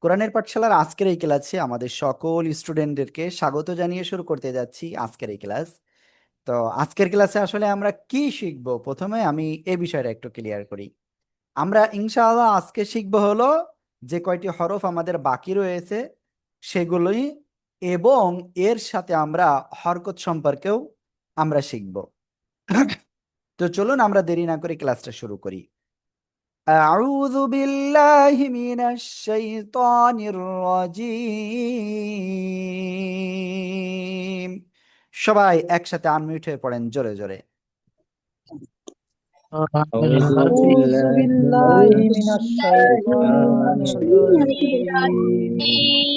কোরআনের পাঠশালার আজকের এই ক্লাসে আমাদের সকল স্টুডেন্টদেরকে স্বাগত জানিয়ে শুরু করতে যাচ্ছি আজকের এই ক্লাস। তো আজকের ক্লাসে আসলে আমরা কি শিখব, প্রথমে আমি এই বিষয়টা একটু ক্লিয়ার করি। আমরা ইনশাআল্লাহ আজকে শিখব হলো যে কয়টি হরফ আমাদের বাকি রয়েছে সেগুলোই, এবং এর সাথে আমরা হরকত সম্পর্কেও আমরা শিখব। তো চলুন আমরা দেরি না করে ক্লাসটা শুরু করি। أعوذ بالله من الشيطان الرجيم। সবাই একসাথে আনমিউট হয়ে পড়েন জোরে জোরে। أعوذ أعوذ بالله بالله من من الشيطان الشيطان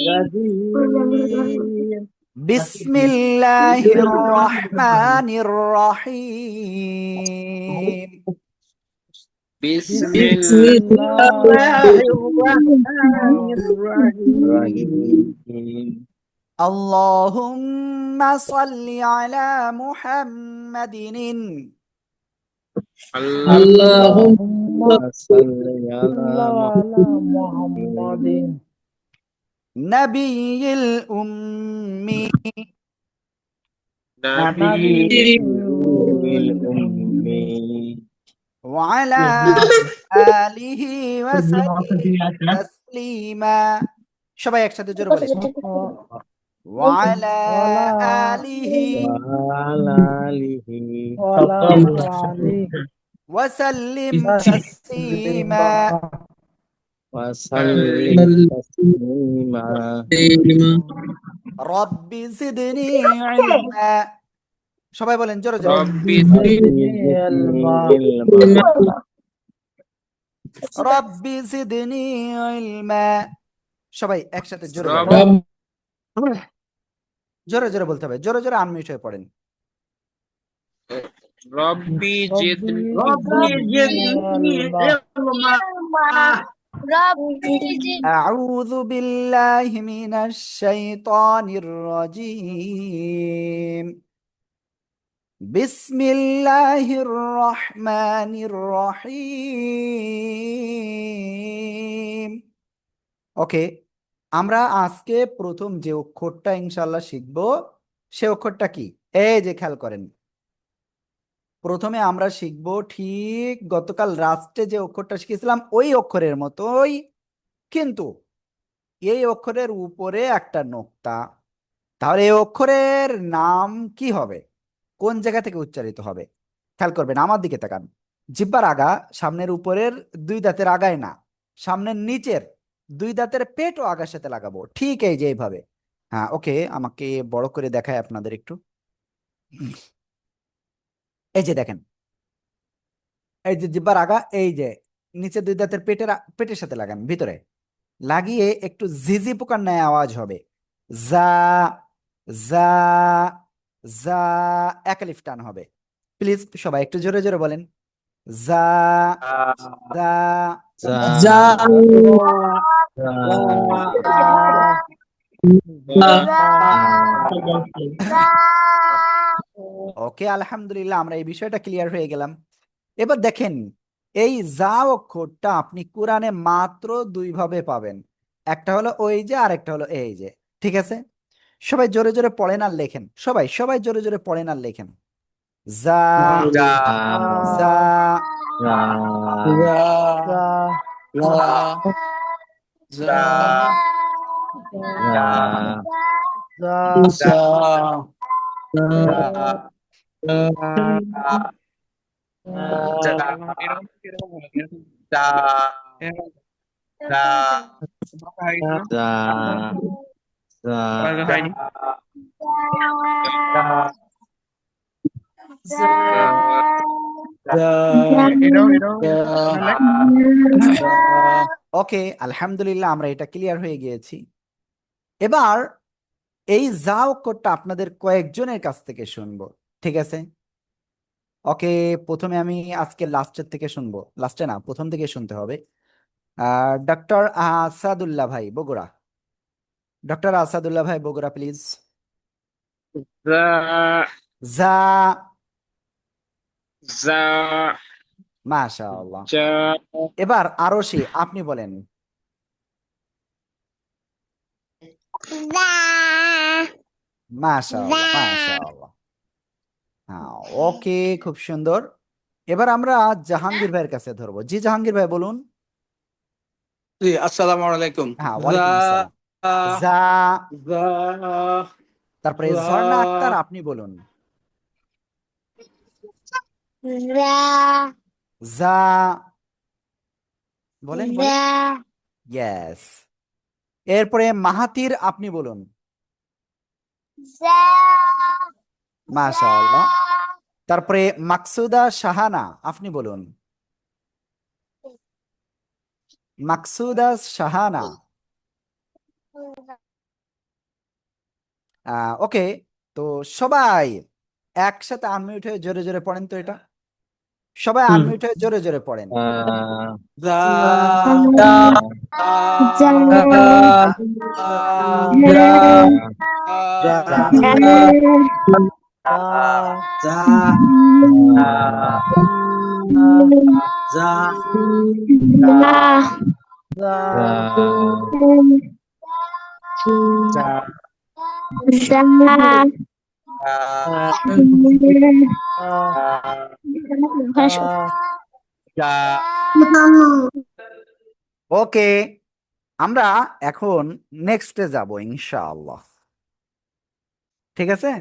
الرجيم الرجيم বিসমিল্লাহির রহমানির রহিম। بسم بسم الله الله الرحمن الرحيم الرحيم আল্লাহুম্মা সাল্লি আলা মুহাম্মাদিন اللهم صل على صل على محمد নবিয়িল উম্মি نبي الأمي وعلى آله وسلم تسليما। সবাই একসাথে জোরে বলেন وعلى آله وعلى آله وعلى آله وسلم وسلم تسليما। وسلم تسليما رب زدني علما। সবাই বলেন জোরে জোরে رب رب زدني زدني علما علما رب زدني علما। সবাই একসাথে জোরে বলেন, জোরে জোরে বলতে হবে, জোরে জোরে আনমিউট হয়ে পড়েন। ربي زدني أعوذ بالله من الشيطان الرجيم بسم الله الرحمن الرحيم। ওকে, আমরা আজকে প্রথম যে অক্ষরটা ইনশাআল্লাহ শিখব সে অক্ষরটা কি, এই যে খেয়াল করেন। প্রথমে আমরা শিখব ঠিক গতকাল রাস্টে যে অক্ষরটা শিখেছিলাম ওই অক্ষরের মতোই, কিন্তু এই অক্ষরের উপরে একটা নোক্তা। তাহলে এই অক্ষরের নাম কি হবে, কোন জায়গা থেকে উচ্চারিত হবে? খেয়াল করবেন, আমার দিকে তাকান। জিহ্বার আগা সামনের উপরের দুই দাঁতের আগায় না, সামনের নিচের দুই দাঁতের পেট ও আগার সাথে লাগাবো, ঠিক এই যে এইভাবে। হ্যাঁ ওকে, আমাকে বড় করে দেখায় আপনাদের একটু। এই যে দেখেন, এই যে জিহ্বার আগা, এই যে নিচে দুই দাঁতের পেটের সাথে লাগান, ভিতরে লাগিয়ে একটু ঝিঝি পোকার ন্যায় আওয়াজ হবে। যা যা যা, একালিফ টান হবে। প্লিজ সবাই একটু জোরে জোরে বলেন যা যা। যা ওকে আলহামদুলিল্লাহ, আমরা এই বিষয়টা ক্লিয়ার হয়ে গেলাম। এবার দেখেন, এই যা অক্ষরটা আপনি কোরআনে মাত্র দুই ভাবে পাবেন, একটা হলো ওই যে, আর একটা হলো এই যে। ঠিক আছে, সবাই জোরে জোরে পড়েন আর লেখেন, সবাই সবাই জোরে জোরে পড়েন আর লেখেন। যা যা ওকে আলহামদুলিল্লাহ, আমরা এটা ক্লিয়ার হয়ে গিয়েছি। এবার এই যা অক্ষরটা আপনাদের কয়েকজনের কাছ থেকে শুনবো, ঠিক আছে? ওকে, প্রথমে আমি আজকে লাস্টের থেকে শুনবো, লাস্টে না প্রথম থেকে শুনতে হবে। ডক্টর আসাদুল্লাহ ভাই বগুড়া, ডক্টর আসাদুল্লাহ ভাই বগুড়া প্লিজ। যা, মাশাআল্লাহ। এবার আরশি আপনি বলেন। মাশাআল্লাহ মাশাআল্লাহ। হ্যাঁ, ওকে, খুব সুন্দর। এবার আমরা জাহাঙ্গীর ভাইয়ের কাছে ধরবো। জি জাহাঙ্গীর ভাই বলুন। জি, আসসালামু আলাইকুম। হ্যাঁ, যা ওয়ালাইকুম আসসালাম। যা, যা তারপরে যা ঝর্ণা আক্তার আপনি বলুন। যা, বলেন বলেন। ইয়েস। এরপরে মাহাতির আপনি বলুন। মাশাআল্লাহ। তারপরে মাকসুদা শাহানা আপনি বলুন। মাকসুদা শাহানা। ওকে, তো সবাই একসাথে আনমিউট হয়ে জোরে জোরে পড়েন তো এটা। সবাই আনমিউট হয়ে জোরে জোরে পড়েন। যা ওকে, আমরা এখন নেক্সটে যাব ইনশাআল্লাহ। ঠিক আছে।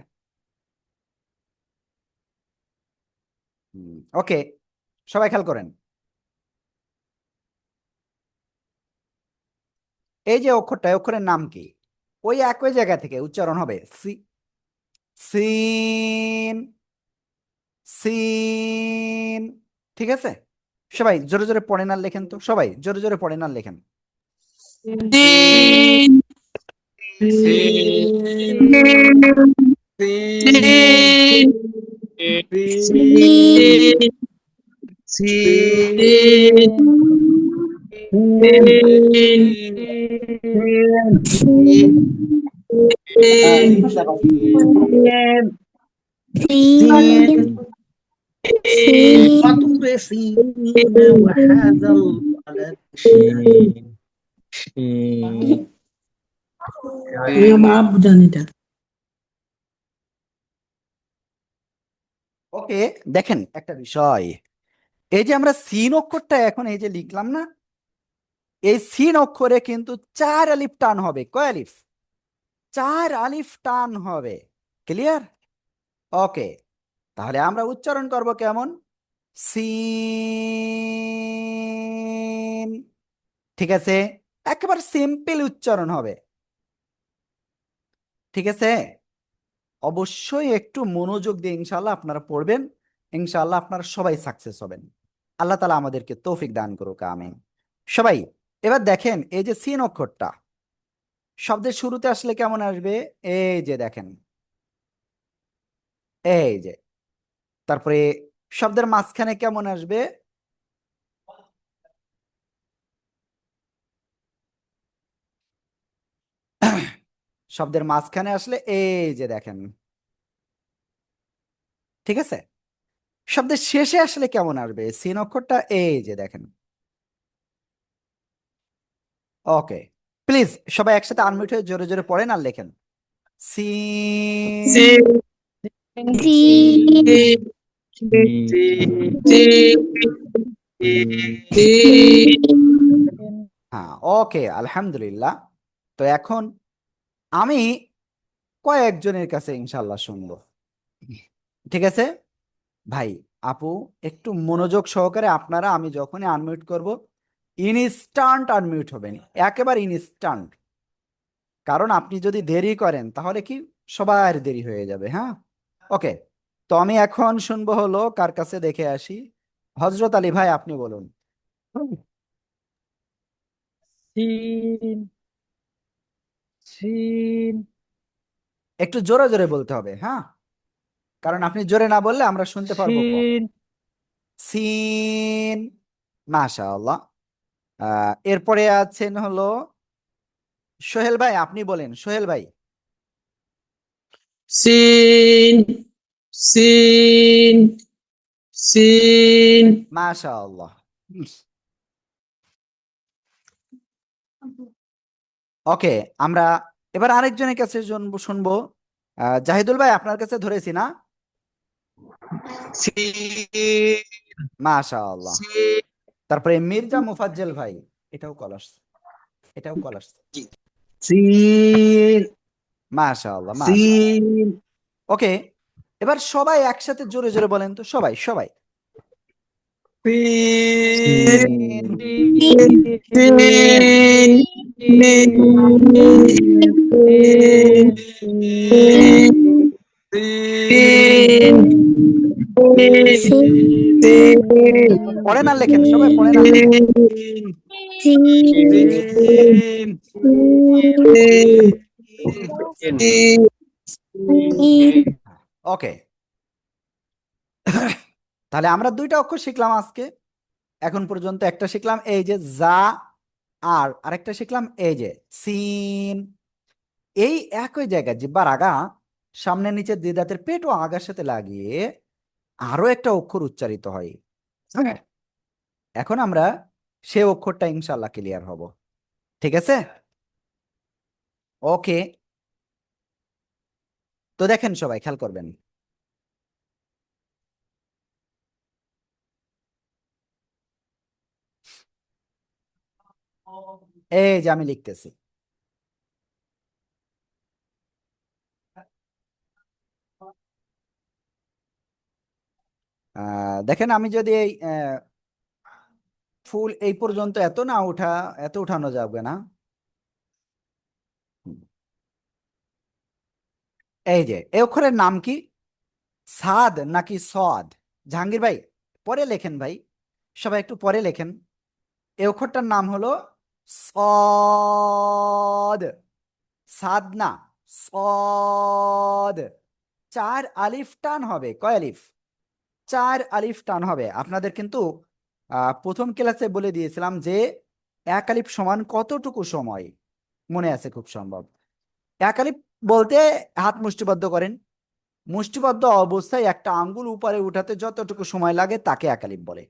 ওকে, সবাই খেয়াল করেন। এই যে অক্ষরটা, এই অক্ষরের নাম কি? ওই একই জায়গা থেকে উচ্চারণ হবে সি, সিন, সিন। ঠিক আছে, সবাই জোরে জোরে পড়েন আর লেখেন তো। সবাই জোরে জোরে পড়েন আর লেখেন। সিন সিন সিন وهذا البلد ওকে, দেখেন একটা বিষয়। এই যে আমরা সিন অক্ষরটা এখন এই যে লিখলাম না, এই সিন অক্ষরে কিন্তু 4 আলিফ টান হবে। কয় আলিফ? 4 আলিফ টান হবে। ক্লিয়ার? ওকে, তাহলে আমরা উচ্চারণ করব কেমন? সিন। ঠিক আছে, একেবারে সিম্পল উচ্চারণ হবে। ঠিক আছে, অবশ্যই একটু মনোযোগ দিয়ে ইনশাআল্লাহ আপনারা পড়বেন। ইনশাআল্লাহ আপনারা সবাই সাকসেস হবেন। আল্লাহ তাআলা আমাদেরকে তৌফিক দান করুক, আমিন। সবাই এবার দেখেন, এই যে সিন অক্ষরটা শব্দের শুরুতে আসলে কেমন আসবে? এই যে দেখেন, এই যে। তারপরে শব্দের মাঝখানে কেমন আসবে? শব্দের মাঝখানে আসলে এই যে দেখেন। ঠিক আছে, শব্দের শেষে আসলে কেমন আসবে সিন অক্ষরটা? এই যে দেখেন। ওকে, প্লিজ সবাই একসাথে আনমিউট হয়ে জোরে জোরে পড়েন আর লেখেন। সিন। হ্যাঁ, ওকে, আলহামদুলিল্লাহ। তো এখন আমি কয়েকজনের কাছে ইনশাল্লাহ শুনবো। ঠিক আছে ভাই, আপু, একটু মনোযোগ সহকারে আপনারা, আমি যখনই আনমিউট করব ইনস্ট্যান্ট আনমিউট হবেন, একেবারে ইনস্ট্যান্ট। কারণ আপনি যদি দেরি করেন তাহলে কি সবার দেরি হয়ে যাবে। হ্যাঁ, ওকে। তো আমি এখন শুনবো হলো কার কাছে, দেখে আসি। হজরত আলী ভাই আপনি বলুন। সিন সিন একটু জোরে জোরে বলতে হবে, হ্যাঁ, কারণ আপনি জোরে না বললে আমরা শুনতে পারবো কম। Scene scene. মাশাআল্লাহ। এরপরে আছেন হলো সোহেল ভাই, আপনি বলেন সোহেল ভাই। সিন সিন সিন মাশাআল্লাহ। ওকে, আমরা এবার আরেকজনের কাছে শুনবো। জাহিদুল ভাই, আপনার কাছে ধরেছি না? sin, মাশাআল্লাহ। sin, তারপরে মির্জা মুফাজ্জল ভাই, এটাও কল আসছে, এটাও কল আসছে। sin, মাশাআল্লাহ, মাশাআল্লাহ। sin, ওকে, এবার সবাই একসাথে জোরে জোরে বলেন তো, সবাই সবাই। তিন sin, তিন পড়েন আর লেখেন, সবাই পড়েন আর লেখেন। তিন ওকে, তাহলে আমরা দুইটা অক্ষর শিখলাম আজকে। এখন পর্যন্ত একটা শিখলাম এই যে যা, আর আরেকটা শিখলাম এই যে সিন। এই একই জায়গায় জিহ্বার আগা, সামনে নিচে দুই দাঁতের পেট ও আগার সাথে লাগিয়ে আরো একটা অক্ষর উচ্চারিত হয়। হ্যাঁ। এখন আমরা সে অক্ষরটা ইনশাল্লাহ ক্লিয়ার হব। ঠিক আছে? ওকে, তো দেখেন সবাই খেয়াল করবেন। এই যে আমি লিখতেছি। দেখেন, আমি যদি এই ফুল এই পর্যন্ত এত না উঠা, এত উঠানো যাবে না। হুম। এই যে এই অক্ষরের নাম কি? সাদ নাকি সদ? জাহাঙ্গীর ভাই, পরে লেখেন ভাই, সবাই একটু পরে লেখেন। এই অক্ষরটার নাম হলো সদ। সাদ না, সদ। চার আলিফ টান হবে। কয় আলিফ? চার আলিফ টান হবে। আপনাদের কিন্তু প্রথম ক্লাসে বলে দিয়েছিলাম যে এক আলিফ সমান কতটুকু সময়, মনে আছে খুব সম্ভব। এক আলিফ বলতে হাত মুষ্টিবদ্ধ করেন, মুষ্টিবদ্ধ অবস্থায় একটা আঙ্গুল উপরে উঠাতে যতটুকু সময় লাগে তাকে এক আলিফ বলে।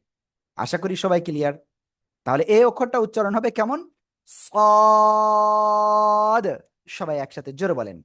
আশা করি সবাই ক্লিয়ার। তাহলে এই অক্ষরটা উচ্চারণ হবে কেমন? সদ। সবাই একসাথে জোরে বলেন।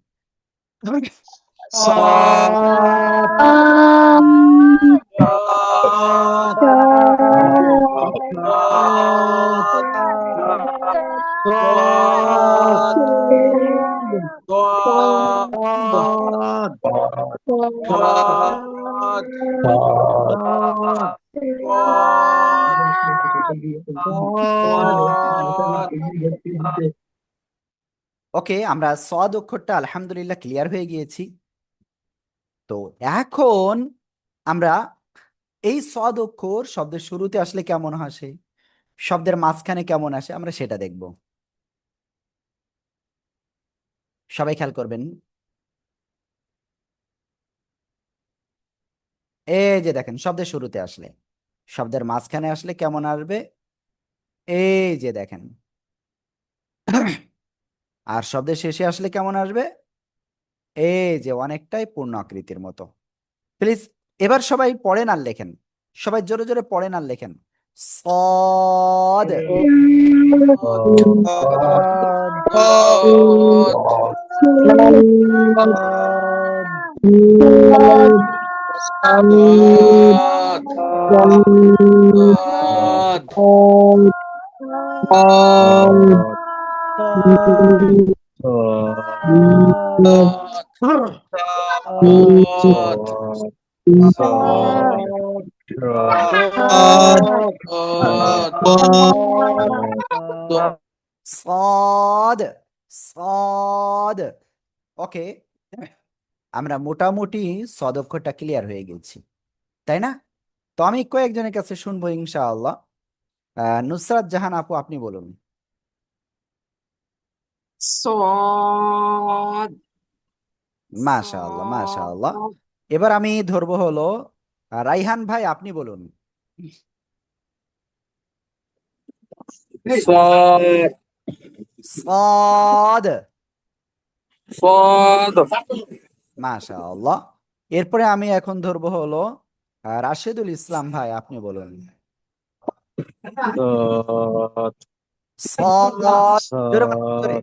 ওকে, আমরা সদ অক্ষরটা আলহামদুলিল্লাহ ক্লিয়ার হয়ে গিয়েছি। তো এখন আমরা এই সদ অক্ষর শব্দের শুরুতে আসলে কেমন আসে, শব্দের মাঝখানে কেমন আসে, আমরা সেটা দেখব। সবাই খেয়াল করবেন। এই যে দেখেন, শব্দের শুরুতে আসলে, শব্দের মাঝখানে আসলে কেমন আসবে, এই যে দেখেন। আর শব্দের শেষে আসলে কেমন আসবে, এই যে অনেকটাই পূর্ণ আকৃতির মতো। প্লিজ এবার সবাই পড়েন আর লেখেন, সবাই জোরে জোরে পড়েন আর লেখেন। সদ। সদ, সদ। ওকে, আমরা মোটামুটি সদ অক্ষরটা ক্লিয়ার হয়ে গেছি, তাই না? তো আমি কয়েকজনের কাছে শুনবো ইনশাআল্লাহ। নুসরাত জাহান আপু, আপনি বলুন। صاد মাশাআল্লাহ, মাশাআল্লাহ। صاد এবার আমি ধরবো হলো রাইহান ভাই, আপনি বলুন। صاد সদ। صاد মাশাআল্লাহ। এরপরে আমি এখন ধরবো হলো রাশেদুল ইসলাম ভাই, আপনি বলুন। সদ। জোরে বলেন, জোরে।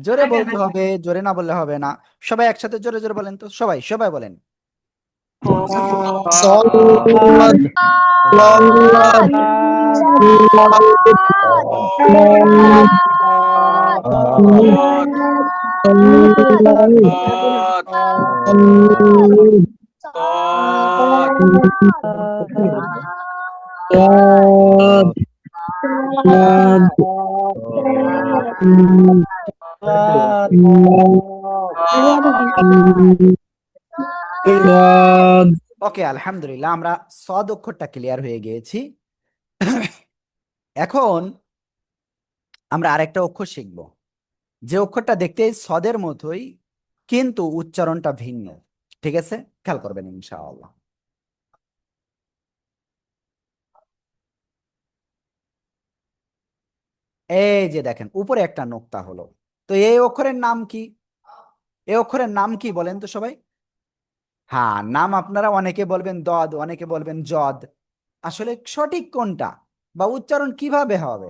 জোরে বলতে হবে, জোরে না বললে হবে না। সবাই একসাথে জোরে জোরে বলেন তো, সবাই সবাই বলেন। صاد صاد ওকে, আলহামদুলিল্লাহ, আমরা সদ অক্ষরটা ক্লিয়ার হয়ে গিয়েছি। এখন আমরা আরেকটা অক্ষর শিখব, যে অক্ষরটা দেখতে সদের মতোই কিন্তু উচ্চারণটা ভিন্ন। ঠিক আছে, খেয়াল করবেন ইনশাআল্লাহ। এই যে দেখেন উপরে একটা নোক্তা হলো, তো এই অক্ষরের নাম কি? এই অক্ষরের নাম কি বলেন তো সবাই? হ্যাঁ, নাম আপনারা অনেকে বলবেন দদ, অনেকে বলবেন জদ। আসলে সঠিক কোনটা বা উচ্চারণ কিভাবে হবে,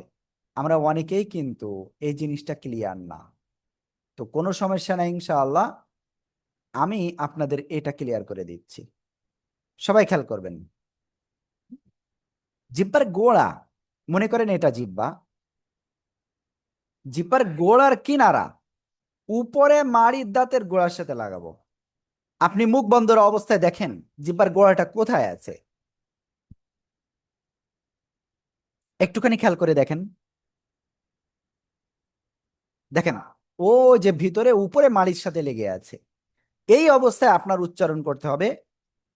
আমরা অনেকেই কিন্তু এই জিনিসটা ক্লিয়ার না। তো কোনো সমস্যা নাই, ইনশাআল্লাহ আমি আপনাদের এটা ক্লিয়ার করে দিচ্ছি। সবাই খেয়াল করবেন, জিব্বার গোড়া, মনে করেন এটা জিব্বা, জিব্বার গোড়ার কিনারা উপরে মাড়ির দাঁতের গোড়ার সাথে লাগাবো। আপনি মুখ বন্ধ অবস্থায় দেখেন জিব্বার গোড়াটা কোথায় আছে, একটুখানি খেয়াল করে দেখেন। দেখেন, ও যে ভিতরে উপরে মাড়ির সাথে লেগে আছে। এই অবস্থায় আপনার উচ্চারণ করতে হবে।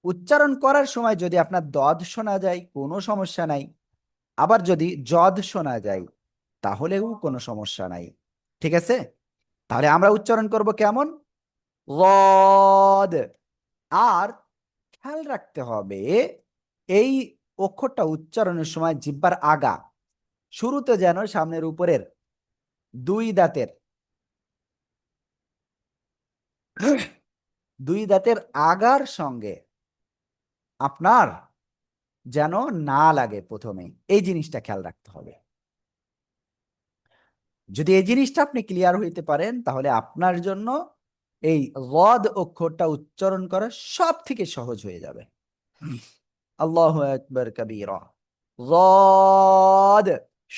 উচ্চারণ করার সময় যদি আপনার দদ শোনা যায় কোনো সমস্যা নাই, আবার যদি জদ শোনা যায় তাহলেও কোনো সমস্যা নাই। ঠিক আছে, তাহলে আমরা উচ্চারণ করব কেমন? রদ। আর খেয়াল রাখতে হবে এই অক্ষরটা উচ্চারণের সময় জিহ্বার আগা শুরুতে যেন সামনের উপরের দুই দাঁতের দুই দাঁতের আগার সঙ্গে আপনার যেন না লাগে প্রথমে, এই জিনিসটা খেয়াল রাখতে হবে। যদি এই জিনিসটা আপনি ক্লিয়ার হইতে পারেন তাহলে আপনার জন্য এই রদ অক্ষরটা উচ্চারণ করা সব থেকে সহজ হয়ে যাবে। আল্লাহু আকবার কাবীরা। রদ,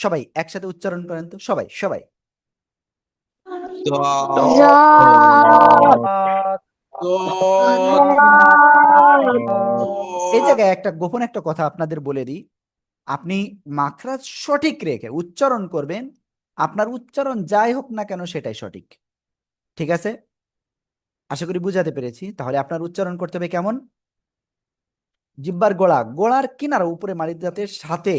সবাই একসাথে উচ্চারণ করেন তো, সবাই সবাই। এই জায়গায় একটা গোপন একটা কথা আপনাদের বলে দিই, আপনি মাখরাজ সঠিক রেখে উচ্চারণ করবেন, আপনার উচ্চারণ যাই হোক না কেন সেটাই সঠিক। ঠিক আছে, আশা করি বুঝাতে পেরেছি। তাহলে আপনার উচ্চারণ করতে হবে কেমন? জিহ্বার গোড়া, গোড়ার কিনারা উপরে মাড়ির দাঁতের সাথে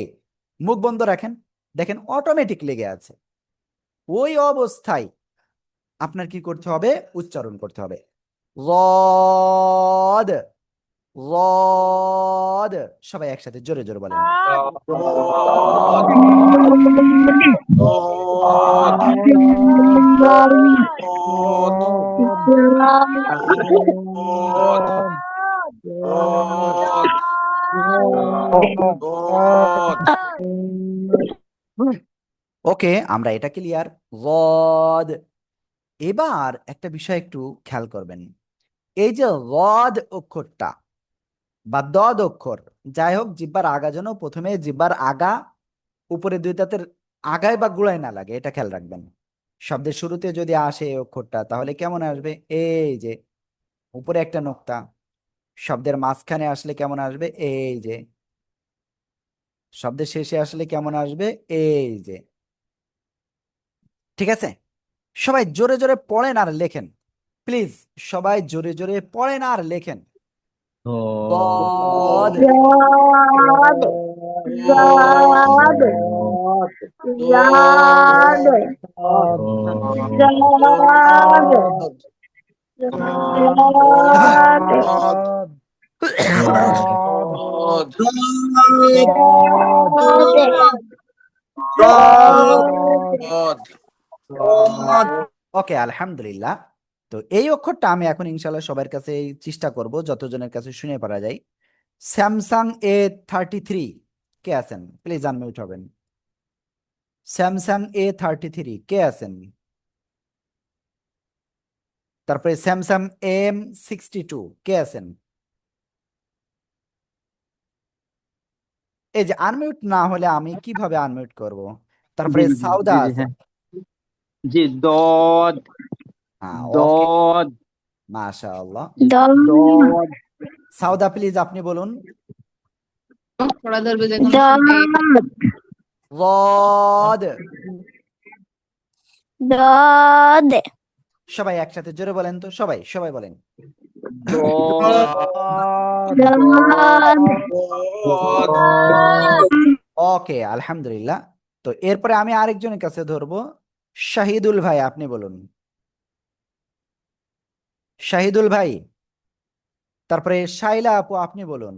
মুখ বন্ধ রাখেন, দেখেন অটোমেটিক লেগে আছে। ওই অবস্থায় আপনার কি করতে হবে? উচ্চারণ করতে হবে রদ। রদ, সবাই একসাথে জোরে জোরে বলেন। ওকে, আমরা এটা ক্লিয়ার। রদ। এবার একটা বিষয় একটু খেয়াল করবেন, এই যে রদ অক্ষরটা বা দদ অক্ষর, যাই হোক, জিহ্বার আগা যেন প্রথমে জিহ্বার আগা উপরে দুই দাঁতের আগায় বা গোড়ায় না লাগে, এটা খেয়াল রাখবেন। শব্দের শুরুতে যদি আসে এই অক্ষরটা তাহলে কেমন আসবে? এই যে উপরে একটা নোক্তা। শব্দের মাঝখানে আসলে কেমন আসবে? এই যে। শব্দের শেষে আসলে কেমন আসবে? এই যে। ঠিক আছে, সবাই জোরে জোরে পড়েন আর লেখেন প্লিজ। সবাই জোরে জোরে পড়েন আর লেখেন। ضاد ওকে, আলহামদুলিল্লাহ। তো এই অক্ষরটা আমি এখন ইনশাল্লাহ সবার কাছে চেষ্টা করব যতজনের কাছে শুনে পারা যায়। স্যামসাং A33 কে আছেন? প্লিজ আনমিউট হবেন। স্যামসাং A33 কে আছেন? তারপরে স্যামসাং M62 কে আছেন? এই যে আনমিউট না হলে আমি কিভাবে আনমিউট করব? জি তারপরে জি সাউদা জি জি আছে। হ্যাঁ জি দদ হ্যাঁ, ওকে, দদ মাশাআল্লাহ। দদ সাউদা প্লিজ আপনি বলুন। পড়া ধরবে যে কোনো সময় রদ। দদ সবাই একসাথে জোরে বলেন তো, সবাই সবাই বলেন। দদ দদ ওকে, আলহামদুলিল্লাহ। তো এরপরে আমি আরেকজনের কাছে ধরবো। শাহিদুল ভাই আপনি বলুন। শাহিদুল ভাই। তারপরে শাইলা আপু আপনি বলুন।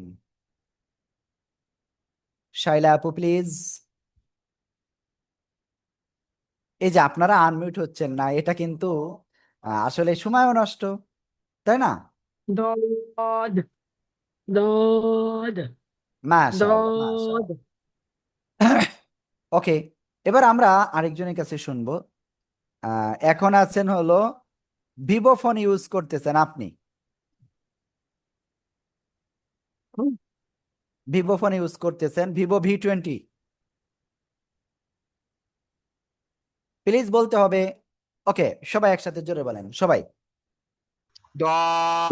শাইলা আপু প্লিজ। এই যে আপনারা আনমিউট হচ্ছেন না, এটা কিন্তু আসলে সময়ও নষ্ট, তাই না? দদ দদ মাশাআল্লাহ, দদ মাশাআল্লাহ। ওকে, এবার আমরা আরেকজনের কাছে শুনবো। এখন আছেন হলো ভিভো ফোন ইউজ করতেছেন আপনি। ভিভো ফোন ইউজ করতেছেন, ভিভো V20। প্লিজ বলতে হবে। ওকে, সবাই একসাথে জোরে বলেন সবাই। দদ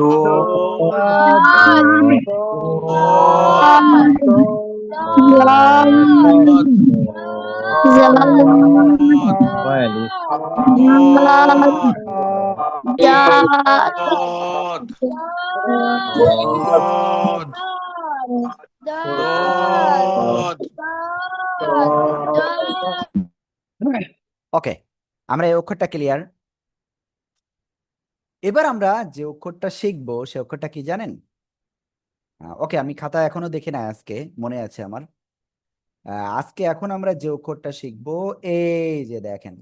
ওকে, আমরা এই অক্ষরটা ক্লিয়ার। এবার আমরা যে অক্ষরটা শিখবো সে অক্ষরটা কি জানেন? ওকে, আমি খাতা এখনো দেখি না, আজকে মনে আছে আমার। আজকে এখন আমরা যে অক্ষরটা শিখবো, এই যে দেখেন,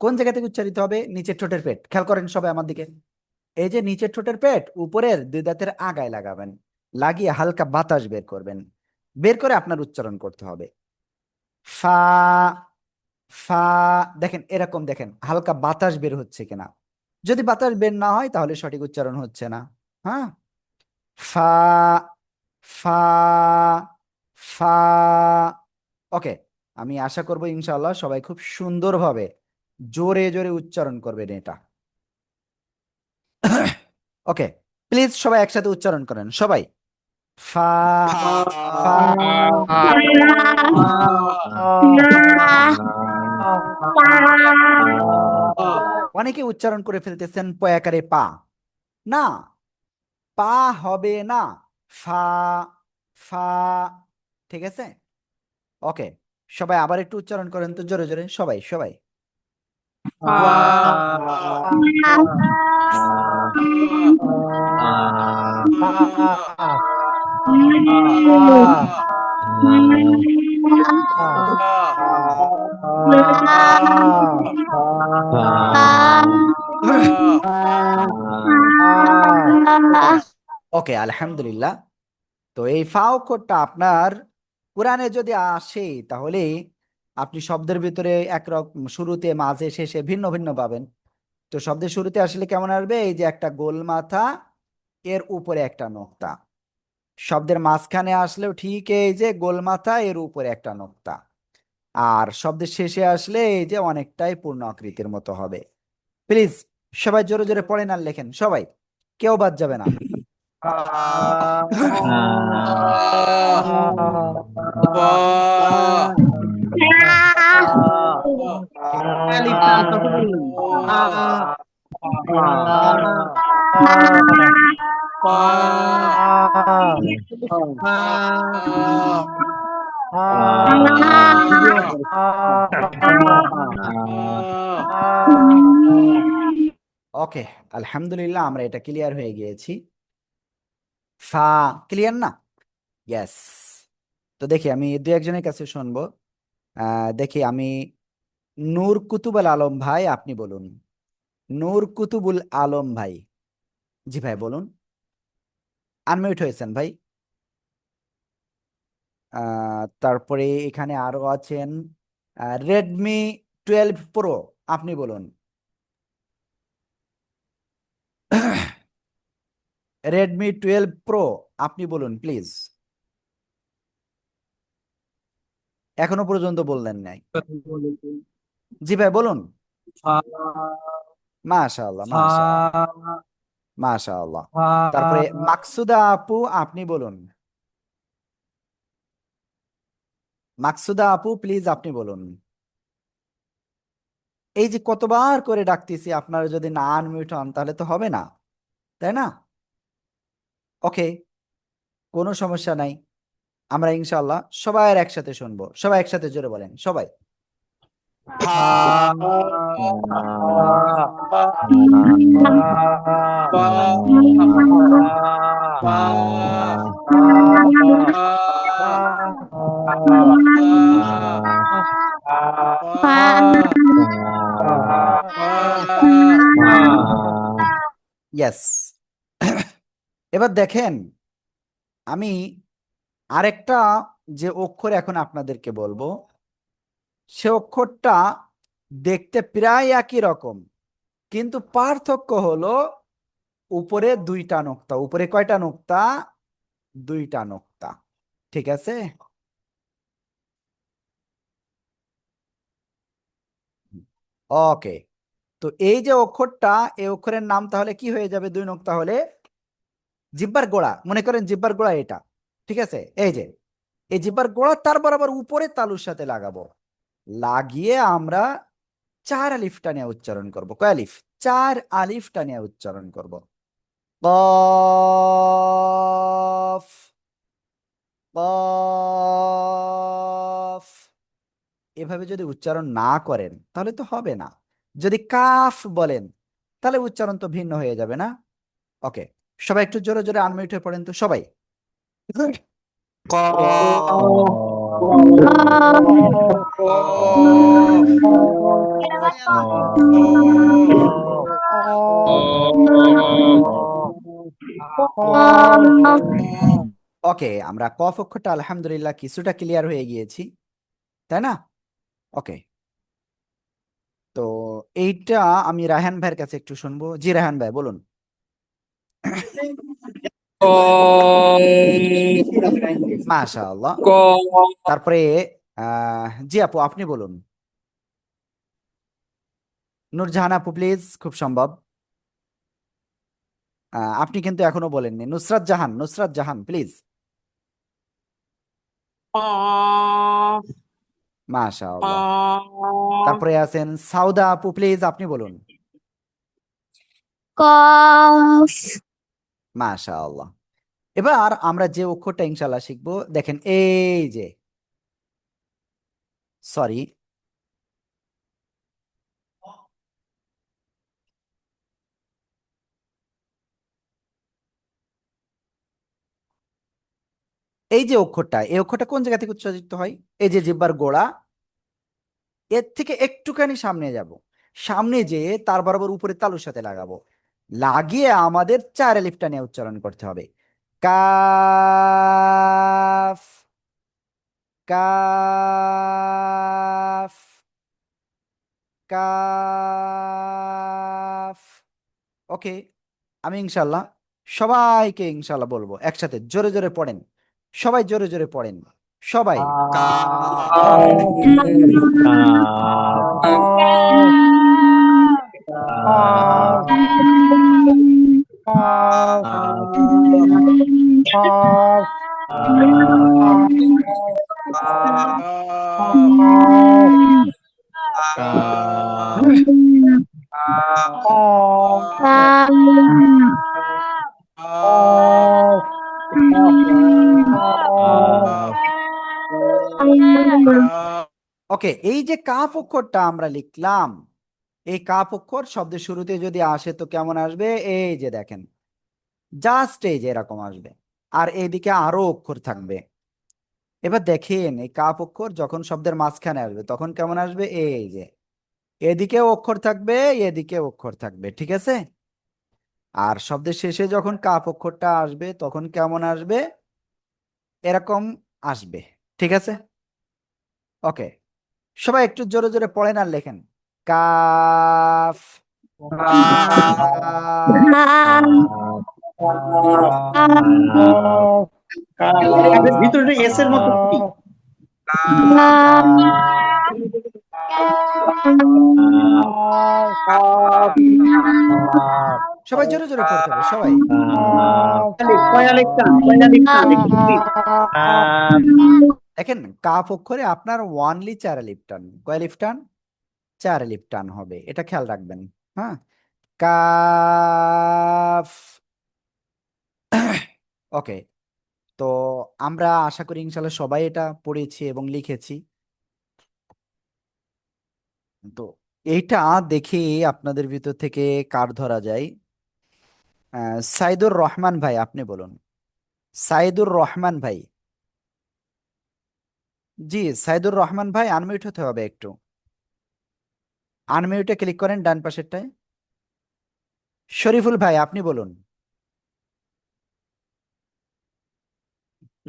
কোন জায়গা থেকে উচ্চারিত হবে? নিচের ঠোঁটের পেট, খেয়াল করেন সবাই আমার দিকে। এই যে নিচের ঠোঁটের পেট, উপরের দুই দাঁতের আগায় লাগাবেন, লাগিয়ে হালকা বাতাস বের করবেন, বের করে আপনার উচ্চারণ করতে হবে। ফা, ফা। দেখেন এরকম, দেখেন হালকা বাতাস বের হচ্ছে কিনা। যদি বাতাস বের না হয় তাহলে সঠিক উচ্চারণ হচ্ছে না। হ্যাঁ, ফা, ফা, ফা। ওকে, আমি আশা করব ইনশাআল্লাহ সবাই খুব সুন্দরভাবে জোরে জোরে উচ্চারণ করবেন এটা। ওকে, প্লিজ সবাই একসাথে উচ্চারণ করেন সবাই। ফা, ফা, অনেকে উচ্চারণ করে ফেলতেছেন পয়াকারে পা। না, পা হবে না, ফা, ফা। ঠিক আছে? ওকে, সবাই আবার একটু উচ্চারণ করেন তো জোরে জোরে, সবাই সবাই। ওকে, আলহামদুলিল্লাহ। তো এই ফা অক্ষরটা আপনার কোরআনে যদি আসে তাহলে আপনি শব্দের ভিতরে একরকম, শুরুতে মাঝে শেষে ভিন্ন ভিন্ন পাবেন। তো শব্দের শুরুতে আসলে কেমন আসবে? এই যে একটা গোল মাথা, এর উপরে একটা নোক্তা। শব্দের মাঝখানে আসলেও ঠিক এই যে গোল মাথা, এর উপরে একটা নোক্তা। আর শব্দের শেষে আসলে এই যে অনেকটাই পূর্ণ আকৃতির মতো হবে। প্লিজ সবাই জোরে জোরে পড়েন আর লেখেন সবাই, কেউ বাদ যাবে না। আলিফ টান তখন বলুন ওকে, আলহামদুলিল্লাহ আমরা এটা ক্লিয়ার হয়ে গিয়েছি। ফা ক্লিয়ার না? ইয়েস। তো দেখি আমি দু একজনের কাছে শুনবো। দেখি আমি, নূর কুতুবুল আলম ভাই আপনি বলুন। নূর কুতুবুল আলম ভাই। জি ভাই বলুন। আনমিউট হয়েছেন ভাই। তারপরে এখানে আরো আছেন রেডমি 12 প্রো আপনি বলুন। রেডমি 12 প্রো আপনি বলুন প্লিজ। এখনো পর্যন্ত বললেন নাই। জি ভাই বলুন। মাশাআল্লাহ মাশাআল্লাহ মাশাআল্লাহ। তারপরে মাকসুদা আপু আপনি বলুন। মাকসুদা আপু প্লিজ আপনি বলুন। এই যে কতবার করে ডাকতেছি, আপনারা যদি না আনমিউট হন তাহলে তো হবে না, তাই না? ওকে, কোনো সমস্যা নাই। আমরা ইনশাআল্লাহ সবাই একসাথে শুনবো। সবাই একসাথে জোরে বলেন সবাই। ইয়েস। এবার দেখেন, আমি আরেকটা যে অক্ষর এখন আপনাদেরকে বলবো, সে অক্ষরটা দেখতে প্রায় একই রকম, কিন্তু পার্থক্য হলো উপরে দুইটা নোক্তা। উপরে কয়টা নোক্তা? দুইটা নোক্তা। ঠিক আছে? ওকে, তো এই যে অক্ষরটা, এই অক্ষরের নাম তাহলে কি হয়ে যাবে দুই নোক্তা হলে? জিহ্বার গোড়া। মনে করেন জিহ্বার গোড়া এটা, ঠিক আছে? এই যে এই জিহ্বার গোড়া তার বরাবর উপরে তালুর সাথে লাগাবো, লাগিয়ে আমরা 4 আলিফ টানিয়ে উচ্চারণ করব। কয় আলিফ? 4 আলিফ টানিয়ে উচ্চারণ করব। কফ কফ। এভাবে যদি উচ্চারণ না করেন তাহলে তো হবে না। যদি কাফ বলেন তাহলে উচ্চারণ তো ভিন্ন হয়ে যাবে না? ওকে, সবাই একটু জোরে জোরে আনমিউট হয়ে পড়েন তো সবাই। ওকে, আমরা কফ অক্ষরটা আলহামদুলিল্লাহ কিছুটা ক্লিয়ার হয়ে গিয়েছি, তাই না? ওকে, তো এইটা আমি রায়হান ভাইয়ের কাছে একটু শুনবো। জি রায়হান ভাই বলুন। মাশাআল্লাহ। তারপরে জি আপু আপনি বলুন। নূরজাহান আপু প্লিজ, খুব সম্ভব। আপনি কিন্তু এখনো বলেননি। নুসরাত জাহান, নুসরাত জাহান প্লিজ। মাশাআল্লাহ। তারপরে আছেন সাউদা আপু প্লিজ আপনি বলুন। কফ মাশাআল্লাহ। এবার আমরা যে অক্ষরটা ইনশাআল্লাহ শিখবো, দেখেন এই যে, সরি, এই যে অক্ষরটা, এই অক্ষরটা কোন জায়গা থেকে উচ্চারিত হয়? এই যে জিহ্বার গোড়া, এর থেকে একটুখানি সামনে যাব, সামনে যেয়ে তার বরাবর উপরে তালুর সাথে লাগাবো, লাগিয়ে আমাদের 4 আলিফটা নিয়ে উচ্চারণ করতে হবে। Calf calf calf. ওকে, আমি ইনশাল্লাহ সবাইকে ইনশাল্লাহ বলবো একসাথে জোরে জোরে পড়েন। সবাই জোরে জোরে পড়েন সবাই। ওকে, এই যে কাফ অক্ষরটা আমরা লিখলাম, এই কাফ অক্ষর শব্দের শুরুতে যদি আসে তো কেমন আসবে? এই যে দেখেন, জাস্ট এই যে এরকম আসবে, আর এইদিকে আরো অক্ষর থাকবে। এবার দেখেন এই কাফ অক্ষর যখন শব্দের মাঝখানে আসবে তখন কেমন আসবে? এই যে এদিকে অক্ষর থাকবে, এদিকে অক্ষর থাকবে, ঠিক আছে? আর শব্দের শেষে যখন কাফ অক্ষরটা আসবে তখন কেমন আসবে? এরকম আসবে, ঠিক আছে? ওকে, সবাই একটু জোরে জোরে পড়েন আর লেখেন। কাফ ভিতরে এস এর মতো কি? সবাই জোরে জোরে পড়তে হবে সবাই। কয় আলিফ টান? একটু please। দেখেন কাফ অক্ষরে আপনার ওয়ানলি 4 আলিফ টান। কয় আলিফ টান? 4 আলিফ টান হবে, এটা খেয়াল রাখবেন। হ্যাঁ, কাফ। ওকে, তো আমরা আশা করি ইনশাল্লাহ সবাই এটা পড়েছি এবং লিখেছি। তো এইটা দেখে আপনাদের ভিতর থেকে কার ধরা যায়? সাইদুর রহমান ভাই, আপনি বলুন। সাইদুর রহমান ভাই। জি, সাইদুর রহমান ভাই, আনমিউট হতে হবে একটু। আনমিউটে ক্লিক করেন ডান পাশেরটায়। শরীফুল ভাই, আপনি বলুন।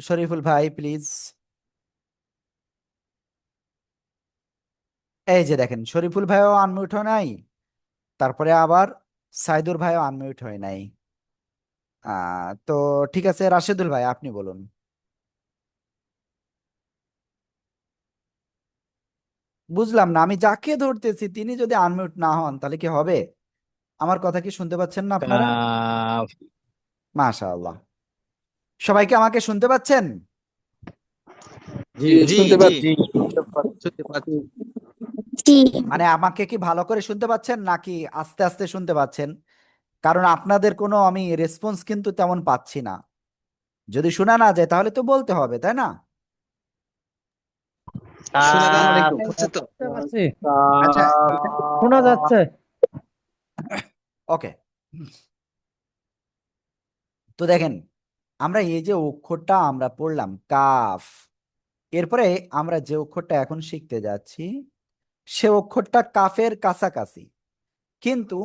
শরীফুল ভাই প্লিজ। এই যে দেখেন, শরীফুল ভাইও আনমিউট হয় নাই, তারপরে আবার সাইদুর ভাইও আনমিউট হয় নাই। তো ঠিক আছে, রাশেদুল ভাই আপনি বলুন। বুঝলাম না, আমি যাকে ধরতেছি তিনি যদি আনমিউট না হন তাহলে কি হবে? আমার কথা কি শুনতে পাচ্ছেন না আপনারা? মাশাআল্লাহ, সবাইকে আমাকে শুনতে পাচ্ছেন? জি, জি শুনতে জি পাচ্ছি। শুনতে পাচ্ছি। মানে আমাকে কি ভালো করে শুনতে পাচ্ছেন নাকি আস্তে আস্তে শুনতে পাচ্ছেন? কারণ আপনাদের কোনো আমি রেসপন্স কিন্তু তেমন পাচ্ছি না। যদি শোনা না যায় তাহলে তো বলতে হবে, তাই না? শোনা যাচ্ছে তো? বুঝতে পারছি, আচ্ছা, শোনা যাচ্ছে। ওকে। তো দেখেন, আমরা এই যে অক্ষরটা আমরা পড়লাম কাফ, এরপরে আমরা যে অক্ষরটা এখন শিখতে যাচ্ছি সে অক্ষরটা কাফের কাছাকাছি, কিন্তু